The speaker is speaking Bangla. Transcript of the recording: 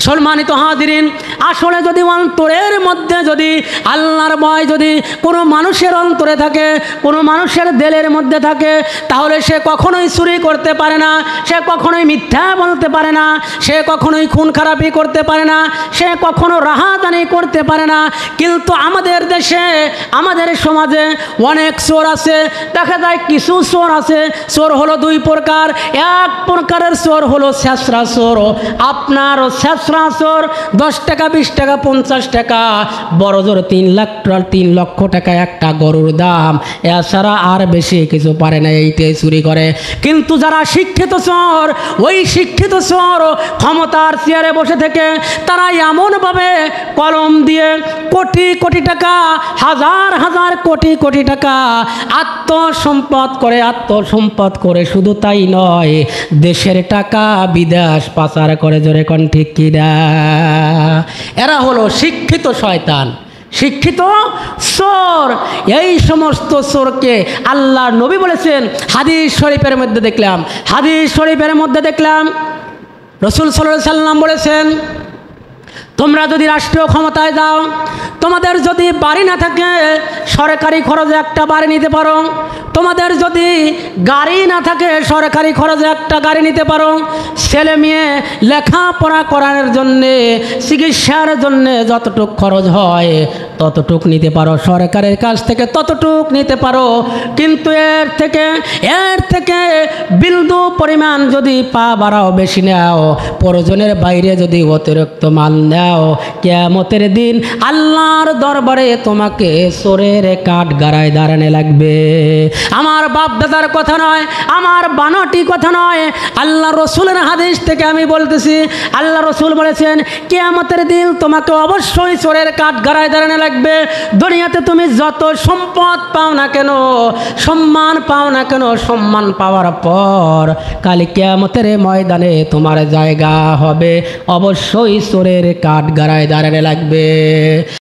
সম্মানিত হাজিরিন, আসলে যদি অন্তরের মধ্যে যদি আল্লাহর ভয় যদি কোনো মানুষের অন্তরে থাকে, কোনো মানুষের দিলের মধ্যে থাকে, তাহলে সে কখনোই চুরি করতে পারে না, সে কখনোই মিথ্যা বলতে পারে না, সে কখনোই খুন খারাপি করতে পারে না, সে কখনো রাহাজানি করতে পারে না। কিন্তু আমাদের দেশে, আমাদের সমাজে অনেক চোর আছে। দেখা যায় কিছু চোর আছে, চোর হলো দুই প্রকার। এক প্রকারের চোর হলো ছেঁচড়া চোর। আপনার ছেঁচড়া চোর 10 টাকা, 20 টাকা, 50 টাকা, বড় জোর 3 লক্ষ টাকা একটা গরুর দাম, এছাড়া আর বেশি কিছু পারে না, এইটাই চুরি করে। কিন্তু যারা শিক্ষিত চোর, ওই শিক্ষিত চোর ক্ষমতার চেয়ারে বসে থেকে তারা এমনভাবে কলম দিয়ে কোটি কোটি টাকা, হাজার হাজার কোটি কোটি টাকা আত্মসম্পদ করে, শুধু তাই নয়, দেশের টাকা বিদেশ পাচার করে। জোরে কোন ঠিক কিনা? এরা হলো শিক্ষিত শয়তান, শিক্ষিত চোর। এই সমস্ত চোরকে আল্লাহর নবী বলেছেন, হাদিস শরীফের মধ্যে দেখলাম, রাসূল সাল্লাল্লাহু আলাইহি সাল্লাম বলেছেন, তোমরা যদি রাষ্ট্রীয় ক্ষমতায় যাও, তোমাদের যদি বাড়ি না থাকে, সরকারি খরচে একটা বাড়ি নিতে পারো। তোমাদের যদি গাড়ি না থাকে, সরকারি খরচে একটা গাড়ি নিতে পারো। ছেলে মেয়ে লেখাপড়া করানোর জন্যে, চিকিৎসার জন্যে যতটুক খরচ হয় ততটুক নিতে পারো, সরকারের কাছ থেকে ততটুক নিতে পারো। কিন্তু এর থেকে বিন্দু পরিমাণ যদি পা বাড়াও, বেশি নাও, প্রয়োজনের বাইরে যদি অতিরিক্ত মাল নাও, কিয়ামতের দিন আল্লাহর দরবারে তোমাকে চোরের কাঠ গাড়ায় দাঁড়ানো লাগবে। আমার বাপ দাদার কথা নয়, আমার বানোয়াটি কথা নয়, আল্লাহ রসুলের হাদিস থেকে আমি বলতেছি। আল্লাহ রসুল বলেছেন, কিয়ামতের দিন তোমাকে অবশ্যই চোরের কাঠ গাড়ায় দাঁড়ানো লাগবে। দুনিয়াতে তুমি যত সম্পদ পাও না কেন, সম্মান পাও না কেন, সম্মান পাওয়ার পর কাল কিয়ামতের ময়দানে তোমার জায়গা হবে অবশ্যই চোরের কাঠ গাড়ায় দাঁড়ানো লাগবে।